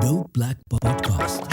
Dope Black Podcast.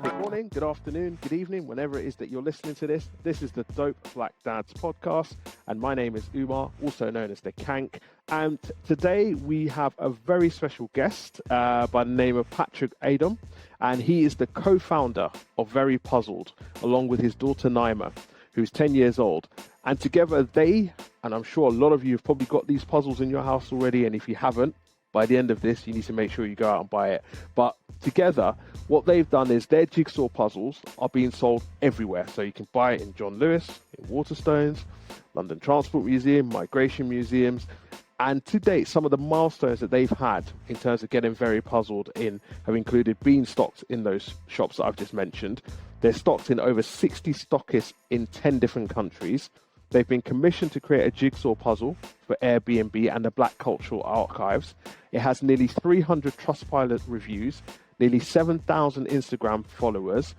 Good morning, good afternoon, good evening, whenever it is that you're listening to this. This is the Dope Black Dads podcast, and my name is Umar, also known as the Kank. And today we have a very special guest by the name of Patrick Adom, and he is the co-founder of Very Puzzled, along with his daughter Naima, who's 10 years old. And together they, and I'm sure a lot of you have probably got these puzzles in your house already, and if you haven't, by the end of this, you need to make sure you go out and buy it. But together, what they've done is their jigsaw puzzles are being sold everywhere. So you can buy it in John Lewis, in Waterstones, London Transport Museum, Migration Museums. And to date, some of the milestones that they've had in terms of getting Very Puzzled in have included being stocked in those shops that I've just mentioned. They're stocked in over 60 stockists in 10 different countries. They've been commissioned to create a jigsaw puzzle for Airbnb and the Black Cultural Archives. It has nearly 300 Trustpilot reviews, nearly 7,000 Instagram followers.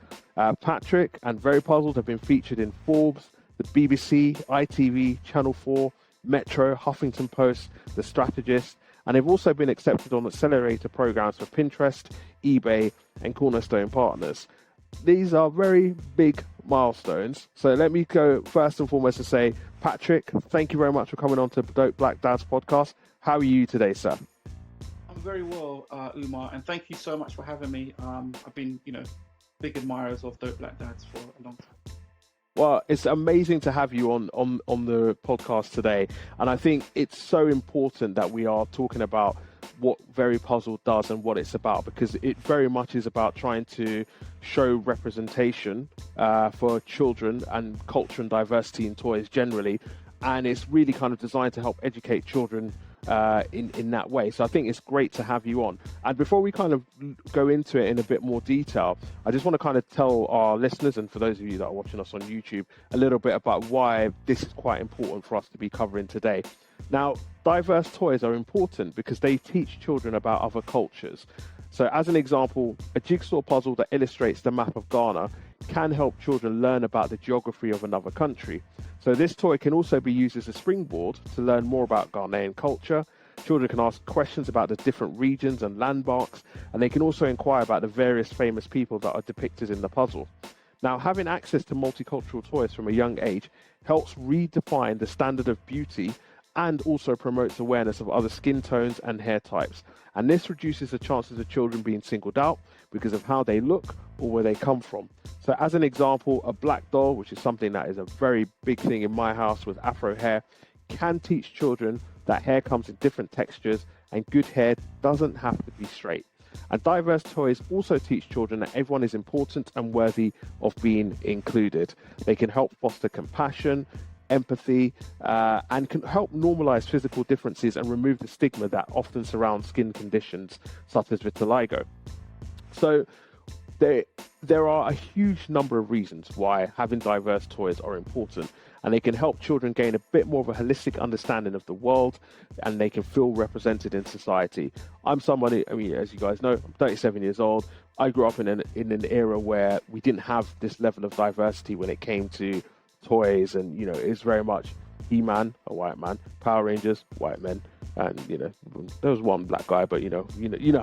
Patrick and Very Puzzled have been featured in Forbes, the BBC, ITV, Channel 4, Metro, Huffington Post, The Strategist, and they've also been accepted on accelerator programs for Pinterest, eBay, and Cornerstone Partners. These are very big milestones. So let me go first and foremost to say, Patrick, thank you very much for coming on to Dope Black Dads podcast. How are you today, sir? I'm very well, Umar, and thank you so much for having me. I've been, big admirers of Dope Black Dads for a long time. Well, it's amazing to have you on the podcast today. And I think it's so important that we are talking about what Very Puzzled does and what it's about, because it very much is about trying to show representation for children and culture and diversity in toys generally. And it's really kind of designed to help educate children in that way. So I think it's great to have you on. And before we kind of go into it in a bit more detail, I just want to kind of tell our listeners, and for those of you that are watching us on YouTube, a little bit about why this is quite important for us to be covering today. Now, diverse toys are important because they teach children about other cultures. So as an example, a jigsaw puzzle that illustrates the map of Ghana can help children learn about the geography of another country. So this toy can also be used as a springboard to learn more about Ghanaian culture. Children can ask questions about the different regions and landmarks, and they can also inquire about the various famous people that are depicted in the puzzle. Now, having access to multicultural toys from a young age helps redefine the standard of beauty and also promotes awareness of other skin tones and hair types. And this reduces the chances of children being singled out because of how they look or where they come from. So as an example, a black doll, which is something that is a very big thing in my house with afro hair, can teach children that hair comes in different textures and good hair doesn't have to be straight. And diverse toys also teach children that everyone is important and worthy of being included. They can help foster compassion, empathy, and can help normalize physical differences and remove the stigma that often surrounds skin conditions such as vitiligo. So there are a huge number of reasons why having diverse toys are important, and they can help children gain a bit more of a holistic understanding of the world, and they can feel represented in society. I'm somebody, as you guys know, I'm 37 years old. I grew up in an era where we didn't have this level of diversity when it came to toys, and it's very much He-Man, a white man, Power Rangers, white men, and there was one black guy, but you know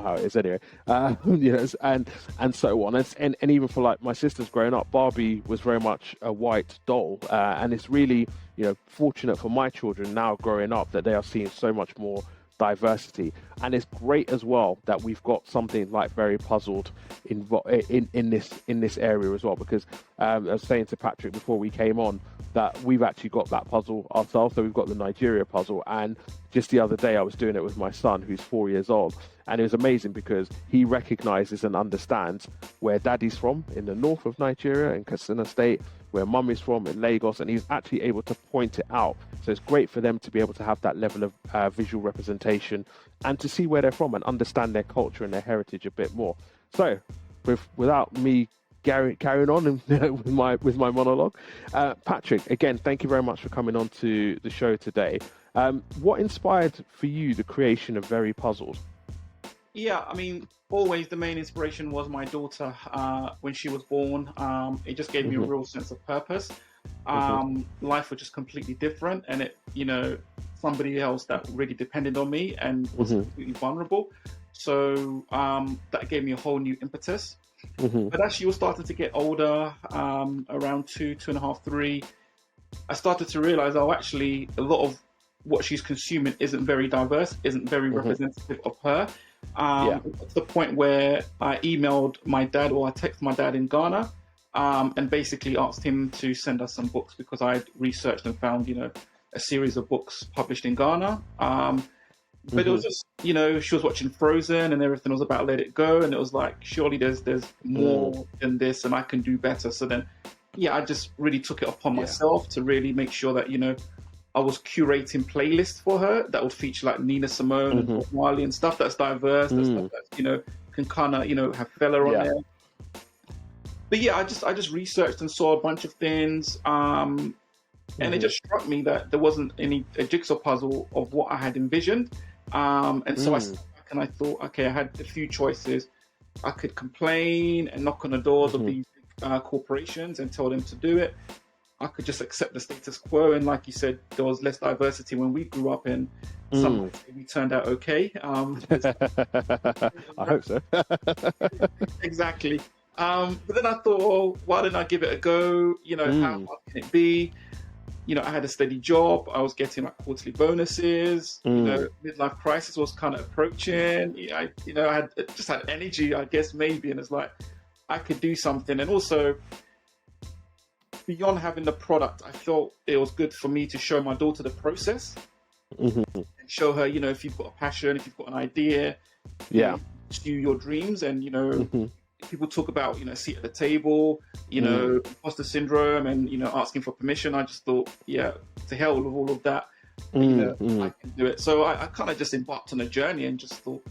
how it is anyway. And so on, and even for like my sisters growing up, Barbie was very much a white doll, and it's really fortunate for my children now growing up that they are seeing so much more diversity. And it's great as well that we've got something like Very Puzzled in this area as well, because I was saying to Patrick before we came on that we've actually got that puzzle ourselves. So we've got the Nigeria puzzle, and just the other day I was doing it with my son who's 4 years old, and it was amazing because he recognizes and understands where daddy's from in the north of Nigeria in Katsina State, where mum is from in Lagos, and he's actually able to point it out. So it's great for them to be able to have that level of visual representation and to see where they're from and understand their culture and their heritage a bit more. So without me carrying on with my monologue, Patrick, again, thank you very much for coming on to the show today. What inspired for you the creation of Very Puzzled? Yeah, always the main inspiration was my daughter when she was born. It just gave me a real sense of purpose. life was just completely different, and it, somebody else that really depended on me and was completely vulnerable. So that gave me a whole new impetus. But as she was starting to get older, around 2.5, 3, I started to realize, actually, a lot of what she's consuming isn't very diverse, isn't very representative of her. To the point where I emailed my dad, or I texted my dad in Ghana, and basically asked him to send us some books, because I researched and found, a series of books published in Ghana. But it was just, she was watching Frozen and everything was about Let It Go. And it was like, surely there's more than this, and I can do better. So then, I just really took it upon myself to really make sure that, I was curating playlists for her that would feature like Nina Simone and Bob Marley and stuff that's diverse, that stuff that, can kind of, have fella on there. But I just researched and saw a bunch of things. And it just struck me that there wasn't a jigsaw puzzle of what I had envisioned. And so I sat back and I thought, okay, I had a few choices. I could complain and knock on the doors of these corporations and tell them to do it. I could just accept the status quo. And like you said, there was less diversity when we grew up, and some might say we turned out okay. I hope so. Exactly. But then I thought, well, why didn't I give it a go? How hard can it be? I had a steady job. I was getting like quarterly bonuses. Midlife crisis was kind of approaching. I had just had energy, I guess, maybe. And it's like, I could do something. And also, beyond having the product, I felt it was good for me to show my daughter the process and show her, if you've got a passion, if you've got an idea, pursue your dreams. And, people talk about, seat at the table, imposter syndrome and, asking for permission. I just thought, to hell with all of that, I can do it. So I kind of just embarked on a journey and just thought,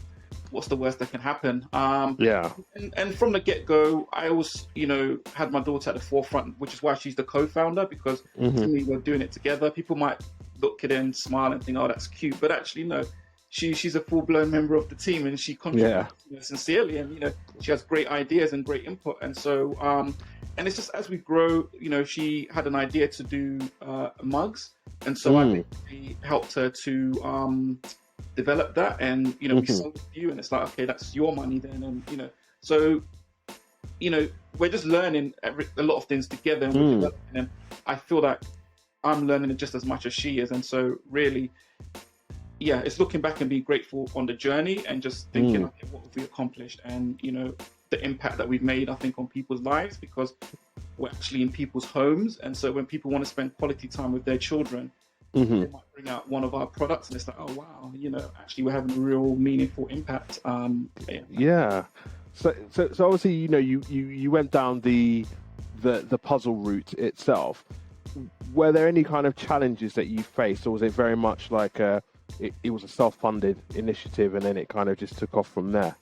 what's the worst that can happen? And from the get-go, I always, had my daughter at the forefront, which is why she's the co-founder, because to me, we're doing it together. People might look at it and smile and think, oh, that's cute. But actually, no, she's a full-blown member of the team, and she contributes sincerely, and, she has great ideas and great input. And so, and it's just as we grow, she had an idea to do mugs. And so I basically helped her to develop that, and we sold it to you, and it's like, okay, that's your money then. And so we're just learning a lot of things together, and we're developing, and I feel that I'm learning it just as much as she is. And so really, it's looking back and being grateful on the journey, and just thinking, okay, what have we accomplished, and the impact that we've made, I think, on people's lives, because we're actually in people's homes. And so when people want to spend quality time with their children, they might bring out one of our products, and it's like, oh wow, actually we're having a real meaningful impact. So obviously, you went down the puzzle route itself. Were there any kind of challenges that you faced, or was it very much like it was a self-funded initiative, and then it kind of just took off from there?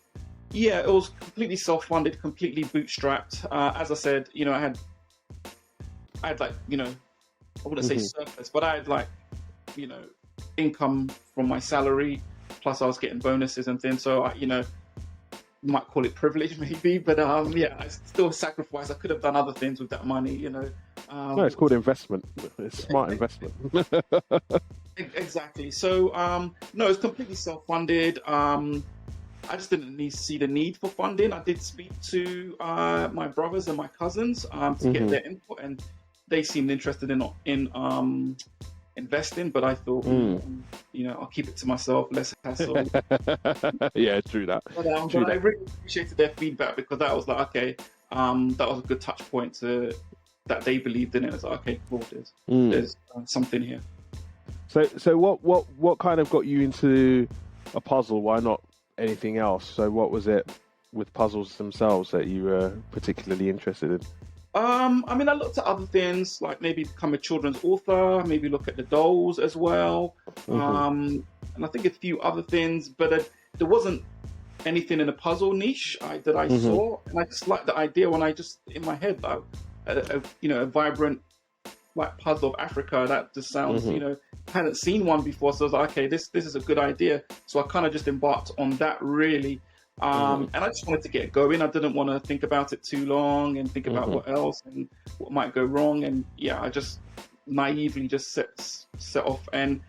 Yeah, it was completely self-funded, completely bootstrapped. As I said, I had like, I wouldn't say surplus, but I had like, income from my salary, plus I was getting bonuses and things. So, you might call it privilege maybe, but I still sacrificed. I could have done other things with that money, No, it's called investment. It's smart investment. Exactly. So, no, it's completely self-funded. I just didn't see the need for funding. I did speak to my brothers and my cousins to get their input, and they seemed interested in investing, but I thought, I'll keep it to myself, less hassle. Yeah, true that. But I really appreciated their feedback, because that was like, okay, that was a good touch point that they believed in it. It's like, okay, cool, there's something here. So what kind of got you into a puzzle? Why not anything else? So what was it with puzzles themselves that you were particularly interested in? I looked at other things, like maybe become a children's author, maybe look at the dolls as well. And I think a few other things, but there wasn't anything in the puzzle niche that I saw. And I just liked the idea when I just, in my head, like, a vibrant like puzzle of Africa, that just sounds, hadn't seen one before. So I was like, okay, this is a good idea. So I kind of just embarked on that really. And I just wanted to get it going. I didn't want to think about it too long and think about what else and what might go wrong. And yeah, I just naively just set off. And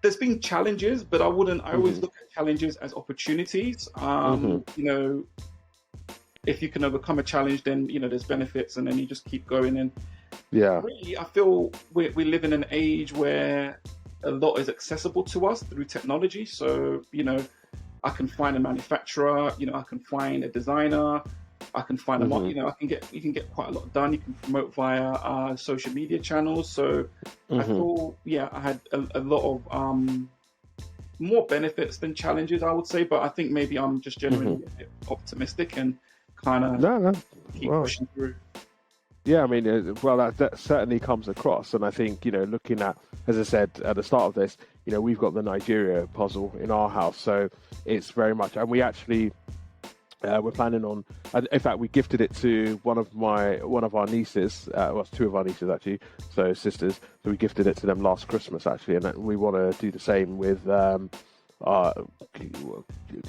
there's been challenges, but I always look at challenges as opportunities. You know, if you can overcome a challenge, then, you know, there's benefits, and then you just keep going. And really, I feel we live in an age where a lot is accessible to us through technology. So, you know, I can find a manufacturer, you know, I can find a designer, I can find a, you know, you can get quite a lot done. You can promote via social media channels. So I thought, I had a lot of more benefits than challenges, I would say. But I think maybe I'm just generally a bit optimistic and kind of keep pushing through. Yeah, I mean, well, that certainly comes across. And I think, you know, looking at, as I said at the start of this, you know, we've got the Nigeria puzzle in our house. So it's very much, and we actually, we're planning on, in fact, we gifted it to one of our nieces, well, two of our nieces actually, so sisters. So we gifted it to them last Christmas actually. And we want to do the same with our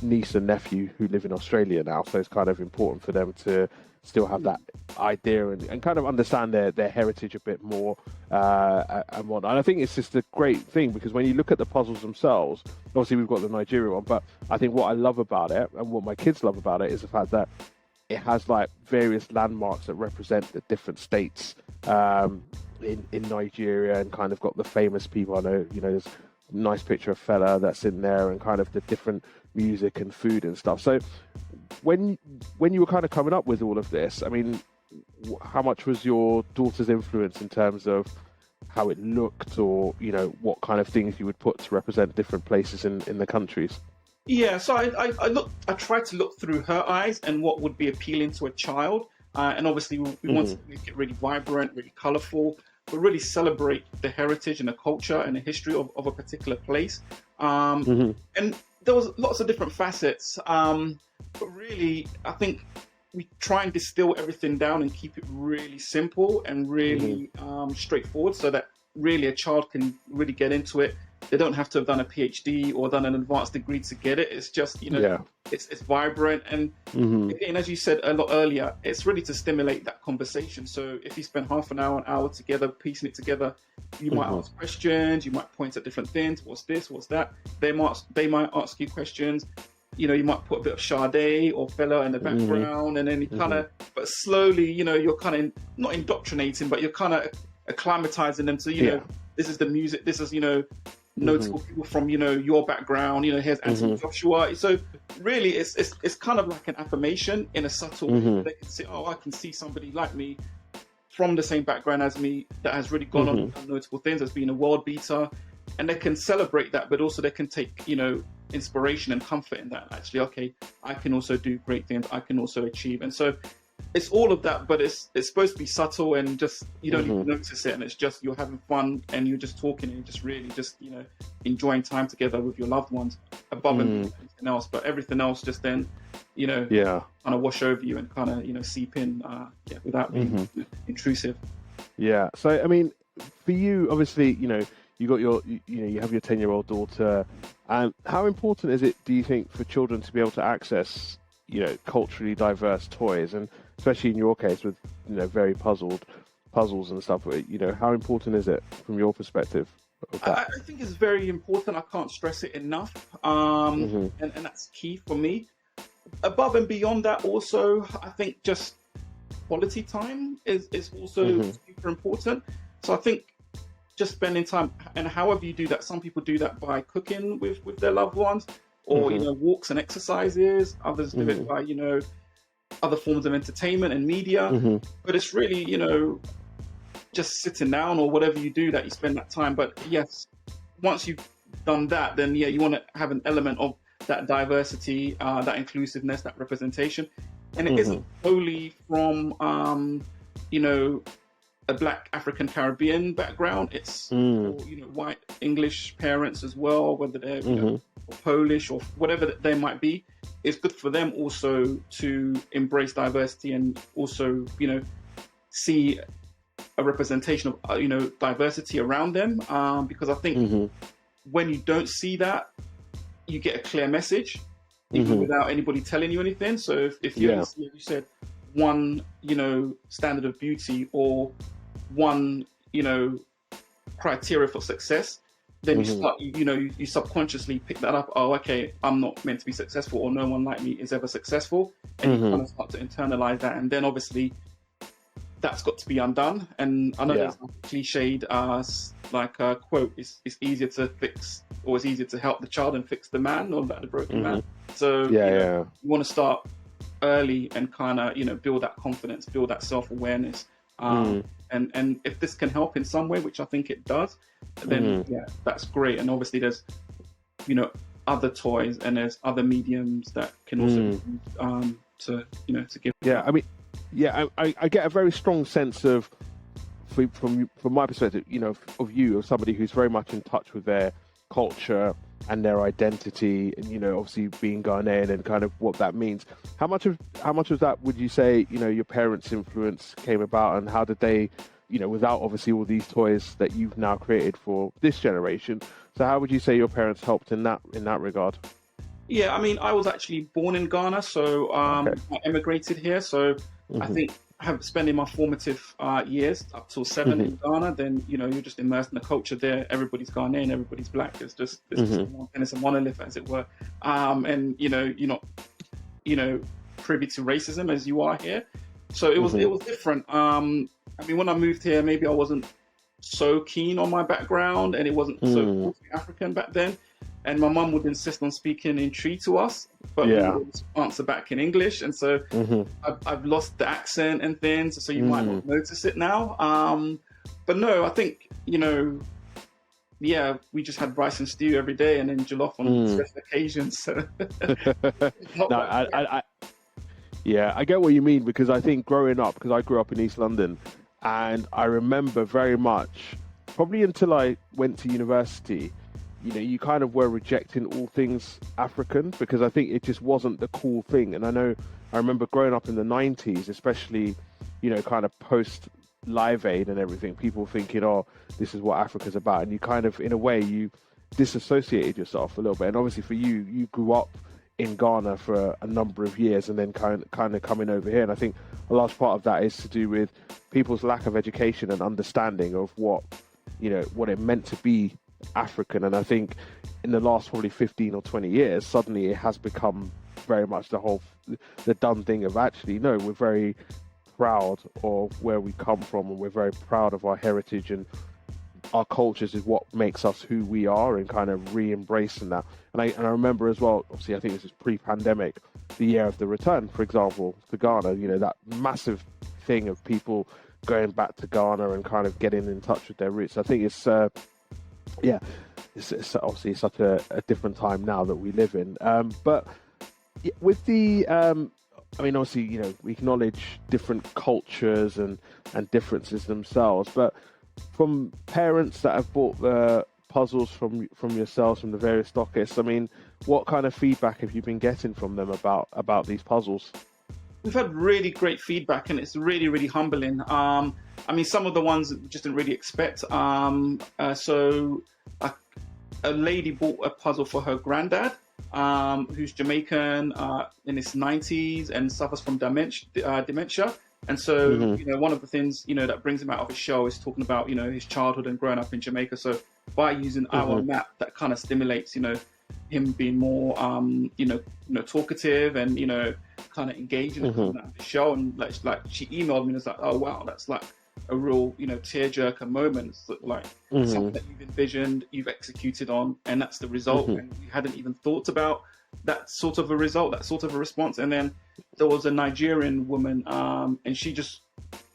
niece and nephew who live in Australia now. So it's kind of important for them to still have that idea and kind of understand their heritage a bit more and whatnot. And I think it's just a great thing because when you look at the puzzles themselves, obviously we've got the Nigeria one, but I think what I love about it and what my kids love about it is the fact that it has like various landmarks that represent the different states in Nigeria, and kind of got the famous people. I know, you know, there's a nice picture of Fela that's in there, and kind of the different music and food and stuff. So when you were kind of coming up with all of this, I mean, how much was your daughter's influence in terms of how it looked, or, you know, what kind of things you would put to represent different places in the countries? Yeah, so I tried to look through her eyes and what would be appealing to a child. And obviously we wanted to make it really vibrant, really colorful, but really celebrate the heritage and the culture and the history of a particular place. And there was lots of different facets. But really, I think we try and distill everything down and keep it really simple and really straightforward, so that really a child can really get into it. They don't have to have done a PhD or done an advanced degree to get it. It's just, you know, it's vibrant. And again, as you said a lot earlier, it's really to stimulate that conversation. So if you spend half an hour together, piecing it together, you might ask questions, you might point at different things. What's this? What's that? They might ask you questions. You know, you might put a bit of Sade or Fela in the background, and then you kind of, but slowly, you know, you're kind of not indoctrinating, but you're kind of acclimatizing them to, you know, this is the music, this is, you know, notable people from, you know, your background, you know, here's Anthony Joshua. So really it's kind of like an affirmation in a subtle way. They can say, oh, I can see somebody like me from the same background as me that has really gone on and done notable things, has been a world beater, and they can celebrate that, but also they can take, you know, inspiration and comfort in that. Actually, okay, I can also do great things, I can also achieve. And so it's all of that, but it's supposed to be subtle, and just you don't even notice it, and it's just you're having fun and you're just talking and you're just really just, you know, enjoying time together with your loved ones above and beyond anything else. But everything else just then, you know, kind of wash over you and kind of, you know, seep in without being intrusive. Yeah. So I mean, for you, obviously, you know, you got your, you know, you have your 10-year-old daughter. How important is it, do you think, for children to be able to access, you know, culturally diverse toys, and especially in your case with, you know, very puzzles and stuff? You know, how important is it from your perspective of that? I think it's very important. I can't stress it enough, and that's key for me. Above and beyond that, also, I think just quality time is also super important. So I think just spending time, and however you do that, some people do that by cooking with their loved ones, or you know, walks and exercises. Others do it by, you know, other forms of entertainment and media. But it's really, you know, just sitting down or whatever you do that you spend that time. But yes, once you've done that, then you want to have an element of that diversity, that inclusiveness, that representation. And it isn't wholly from you know, a Black African Caribbean background. It's for, you know, white English parents as well, whether they're you know, or Polish or whatever they might be. It's good for them also to embrace diversity and also, you know, see a representation of you know, diversity around them, because I think when you don't see that, you get a clear message, even without anybody telling you anything. So if you only see, you said, one, standard of beauty or one, criteria for success, then you start, you subconsciously pick that up. Oh, okay, I'm not meant to be successful, or no one like me is ever successful. And you kind of start to internalize that. And then obviously that's got to be undone. And I know there's a cliched quote, it's easier to fix, or it's easier to help the child and fix the man, or the broken man. So you want to start early and kind of, build that confidence, build that self-awareness. And if this can help in some way, which I think it does, then that's great. And obviously there's, other toys and there's other mediums that can also to give. Yeah, I mean, I get a very strong sense of, from my perspective, of somebody who's very much in touch with their culture and their identity, and obviously being Ghanaian and kind of what that means. How much of that would you say your parents' influence came about, and how did they, without obviously all these toys that you've now created for this generation? So how would you say your parents helped in that regard? Yeah, I mean, I was actually born in Ghana, so I emigrated here. So I think spending my formative years up till 7 in Ghana, then you're just immersed in the culture there. Everybody's Ghanaian, everybody's black. It's just and it's a monolith, as it were. And you're not privy to racism as you are here. So it was different. I mean, when I moved here, maybe I wasn't so keen on my background, and it wasn't so African back then. And my mum would insist on speaking in Tree to us, but we would answer back in English. And so I've lost the accent and things, so you might not notice it now. But no, I think, we just had rice and stew every day, and then jollof on special occasions. So I get what you mean, because I think growing up, because I grew up in East London, and I remember very much, probably until I went to university, you kind of were rejecting all things African, because I think it just wasn't the cool thing. And I remember growing up in the 90s, especially, kind of post Live Aid and everything, people thinking, oh, this is what Africa's about. And you kind of, in a way, you disassociated yourself a little bit. And obviously for you grew up in Ghana for a number of years and then kind of coming over here. And I think a large part of that is to do with people's lack of education and understanding of what it meant to be African. And I think in the last probably 15 or 20 years, suddenly it has become very much the done thing of, actually, no, we're very proud of where we come from, and we're very proud of our heritage, and our cultures is what makes us who we are, and kind of re-embracing that. And I remember as well, obviously I think this is pre-pandemic, the year of the return, for example, to Ghana, that massive thing of people going back to Ghana and kind of getting in touch with their roots. I think it's it's obviously such a different time now that we live in. But with the, I mean, obviously, we acknowledge different cultures and differences themselves, but from parents that have bought the puzzles from yourselves, from the various stockists, I mean, what kind of feedback have you been getting from them about these puzzles? We've had really great feedback, and it's really, really humbling. I mean, some of the ones we just didn't really expect. So a lady bought a puzzle for her granddad, who's Jamaican, in his 90s, and suffers from dementia. And so, one of the things, that brings him out of his shell is talking about, his childhood and growing up in Jamaica. So by using our map, that kind of stimulates, him being more, talkative and, kind of engaging in the show. And like she emailed me and was like, oh, wow, that's like a real, tearjerker moment. It's like something that you've envisioned, you've executed on, and that's the result. And we hadn't even thought about that sort of a result, that sort of a response. And then there was a Nigerian woman, and she just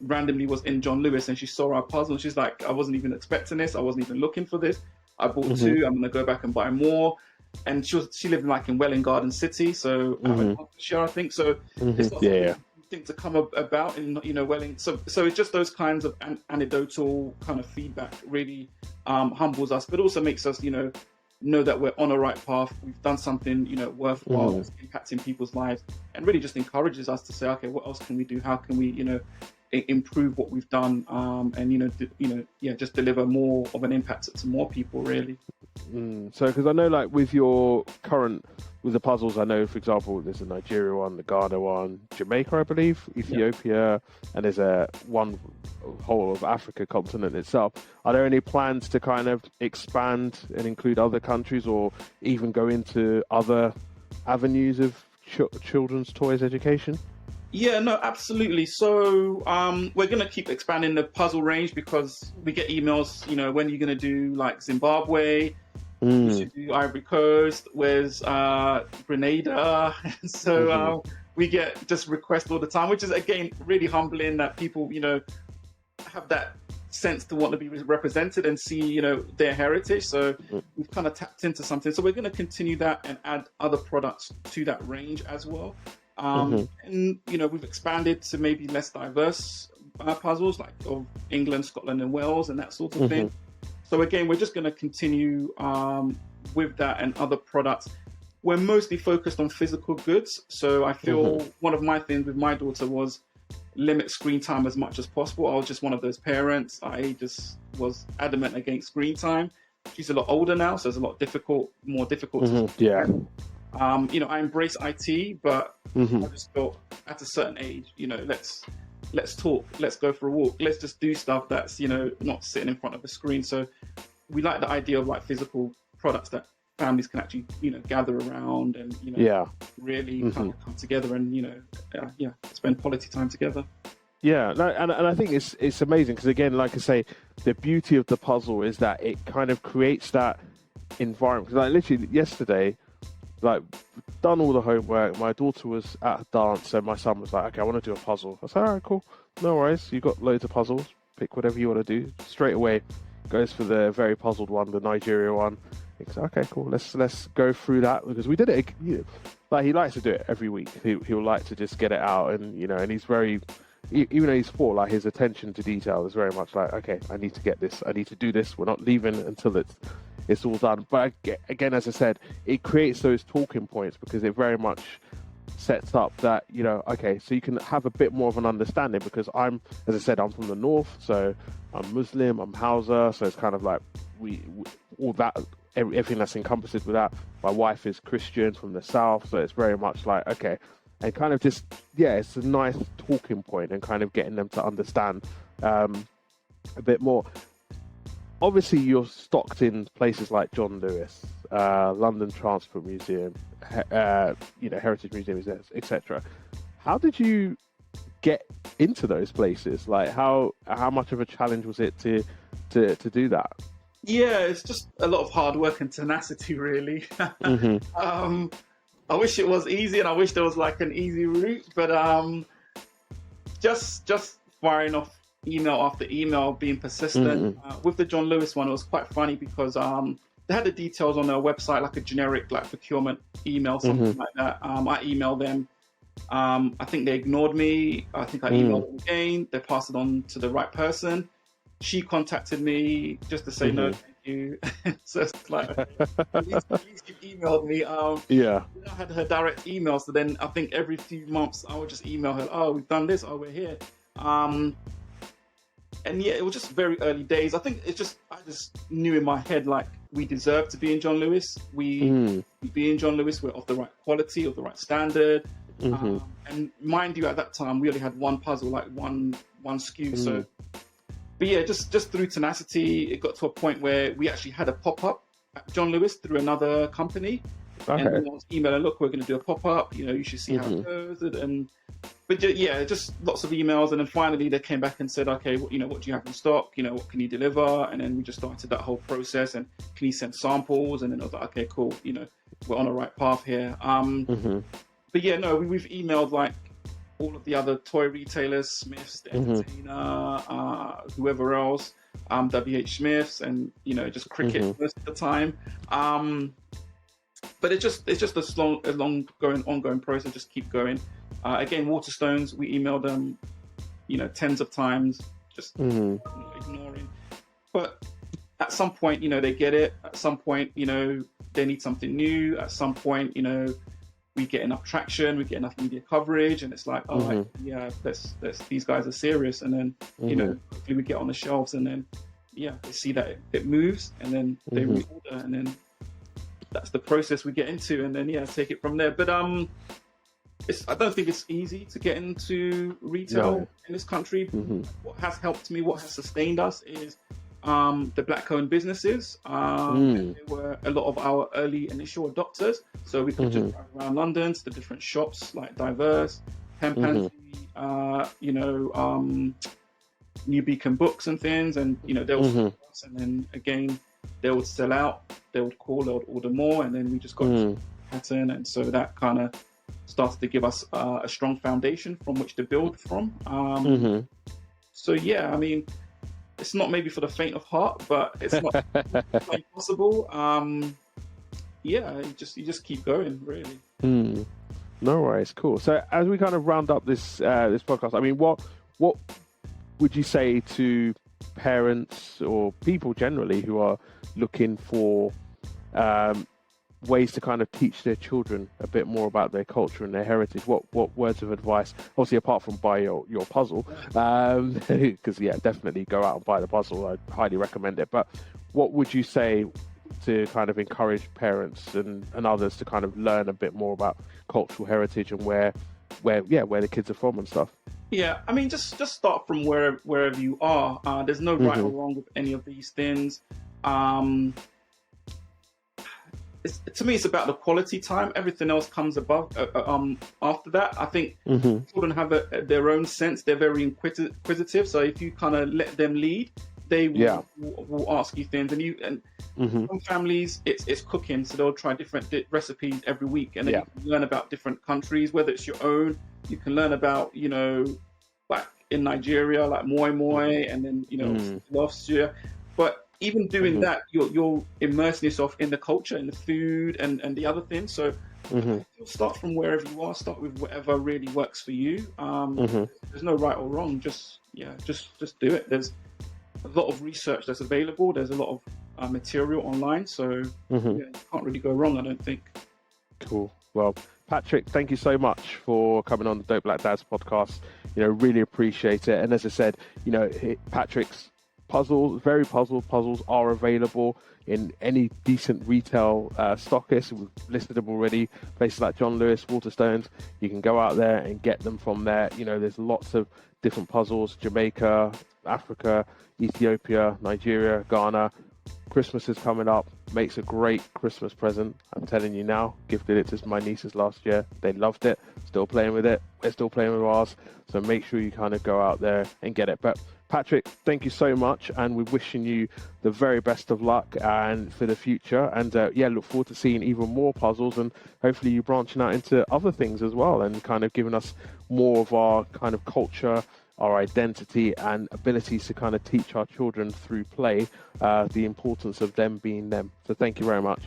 randomly was in John Lewis, and she saw our puzzle, and she's like, I wasn't even expecting this, I wasn't even looking for this. I bought two, I'm gonna go back and buy more. And she lived in Welling Garden City, so Hertfordshire, I think. So it's not something to come about in Welling. So it's just those kinds of anecdotal kind of feedback really humbles us, but also makes us know that we're on a right path. We've done something worthwhile that's impacting people's lives, and really just encourages us to say, okay, what else can we do? How can we improve what we've done, and just deliver more of an impact to more people, really. So, because I know, like, with your current, with the puzzles, I know, for example, there's a Nigeria one, the Ghana one, Jamaica, I believe, Ethiopia, and there's a one whole of Africa continent itself. Are there any plans to kind of expand and include other countries, or even go into other avenues of children's toys education? Yeah, no, absolutely. So we're going to keep expanding the puzzle range because we get emails, when you're going to do like Zimbabwe, we should do Ivory Coast, where's Grenada. So we get just requests all the time, which is, again, really humbling that people, have that sense to want to be represented and see, their heritage. So we've kind of tapped into something. So we're going to continue that and add other products to that range as well. And we've expanded to maybe less diverse puzzles, like of England, Scotland, and Wales, and that sort of thing. So again, we're just going to continue with that and other products. We're mostly focused on physical goods. So I feel one of my things with my daughter was limit screen time as much as possible. I was just one of those parents. I just was adamant against screen time. She's a lot older now, so it's a lot more difficult. I embrace IT, but I just thought at a certain age, let's talk, let's go for a walk, let's just do stuff that's, not sitting in front of a screen. So we like the idea of like physical products that families can actually, gather around and, really kind of come together and, spend quality time together. Yeah, and I think it's amazing because, again, like I say, the beauty of the puzzle is that it kind of creates that environment. Because, like, literally yesterday, like, done all the homework. My daughter was at a dance, and my son was like, "Okay, I want to do a puzzle." I said, "All right, cool, no worries. You got loads of puzzles. Pick whatever you want to do." Straight away, goes for the very puzzled one, the Nigeria one. It's okay, cool. Let's go through that because we did it. Like, he likes to do it every week. He'll like to just get it out, and and he's very. Even though he's 4, like, his attention to detail is very much like, okay, I need to get this, I need to do this. We're not leaving until it's all done. But again, as I said, it creates those talking points because it very much sets up that, okay, so you can have a bit more of an understanding because I'm from the north, so I'm Muslim, I'm Hausa, so it's kind of like we all that, everything that's encompassed with that. My wife is Christian from the south, so it's very much like, okay, and kind of just, it's a nice talking point and kind of getting them to understand a bit more. Obviously, you're stocked in places like John Lewis, London Transport Museum, Heritage Museum, etc. How did you get into those places? Like, how much of a challenge was it to do that? Yeah, it's just a lot of hard work and tenacity, really. I wish it was easy, and I wish there was like an easy route, but just firing off email after email, being persistent. With the John Lewis one, it was quite funny because they had the details on their website, like a generic like procurement email, something like that. I emailed them. I think they ignored me. I think I emailed them again. They passed it on to the right person. She contacted me just to say no, thank you. So it's like, at least you emailed me. I had her direct email, so then I think every few months I would just email her, "Oh, we've done this. Oh, we're here." And it was just very early days. I think I just knew in my head, like, we deserve to be in John Lewis. We be in John Lewis. We're of the right quality, of the right standard. And mind you, at that time, we only had one puzzle, like one SKU. So. But yeah, just through tenacity, it got to a point where we actually had a pop-up at John Lewis through another company. Okay. And everyone was emailing, "Look, we're going to do a pop-up. You should see how it goes." But just lots of emails. And then finally they came back and said, "Okay, what do you have in stock? What can you deliver?" And then we just started that whole process. And can you send samples? And then I was like, "Okay, cool. We're on the right path here." But yeah, no, we've emailed like all of the other toy retailers, Smiths, The Entertainer, whoever else, WH Smiths, and just Cricket most of the time. But it's just a ongoing process. Just keep going. Again, Waterstones, we emailed them, tens of times, just ignoring. But at some point, they get it. At some point, they need something new. At some point, we get enough traction, we get enough media coverage, and it's like, let's these guys are serious. And then, hopefully we get on the shelves, and then, they see that it moves, and then they reorder, and then that's the process we get into, and then take it from there. But I don't think it's easy to get into retail in this country. What has helped me, what has sustained us, is the black-owned businesses. They were a lot of our early initial adopters, so we could just drive around London to the different shops like Diverse, Pantry, New Beacon Books and things, and they would support us, and then again they would sell out, they would call, they would order more, and then we just got a pattern, and so that kind of started to give us a strong foundation from which to build from. So yeah, I mean, it's not maybe for the faint of heart, but it's not impossible. You just keep going, really. No worries, cool. So as we kind of round up this podcast, I mean, what would you say to parents or people generally who are looking for ways to kind of teach their children a bit more about their culture and their heritage? What words of advice, obviously apart from buy your puzzle, because definitely go out and buy the puzzle, I highly recommend it, but what would you say to kind of encourage parents and others to kind of learn a bit more about cultural heritage and where the kids are from and stuff? Yeah, I mean, just start from wherever you are. There's no right or wrong with any of these things. To me, it's about the quality time. Everything else comes above after that. I think children have their own sense. They're very inquisitive. So if you kind of let them lead, they will ask you things. And some families, it's cooking, so they'll try different recipes every week, and then you can learn about different countries, whether it's your own. You can learn about, like in Nigeria, like moi moi, and then Austria. But even doing that, you're immersing yourself in the culture, in the food, and the other things. So you'll start from wherever you are. Start with whatever really works for you. There's no right or wrong. Just do it. There's a lot of research that's available. There's a lot of material online. So you can't really go wrong, I don't think. Cool. Well, Patrick, thank you so much for coming on the Dope Black Dads podcast. Really appreciate it. And as I said, Patrick's puzzles are available in any decent retail stockist. We've listed them already. Places like John Lewis, Waterstones. You can go out there and get them from there. There's lots of different puzzles: Jamaica, Africa, Ethiopia, Nigeria, Ghana. Christmas is coming up. Makes a great Christmas present. I'm telling you now. Gifted it to my nieces last year. They loved it. Still playing with it. We're still playing with ours. So make sure you kind of go out there and get it. But Patrick, thank you so much, and we're wishing you the very best of luck and for the future. And look forward to seeing even more puzzles, and hopefully you branching out into other things as well, and kind of giving us more of our kind of culture, our identity, and abilities to kind of teach our children through play the importance of them being them. So thank you very much.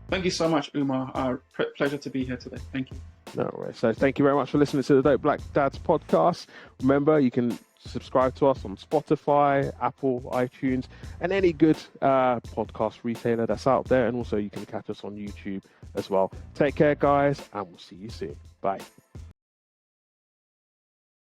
Thank you so much, Umar. Pleasure to be here today. Thank you. No worries. So thank you very much for listening to the Dope Black Dads podcast. Remember, you can subscribe to us on Spotify, Apple, iTunes, and any good podcast retailer that's out there. And also you can catch us on YouTube as well. Take care, guys, and we'll see you soon. Bye.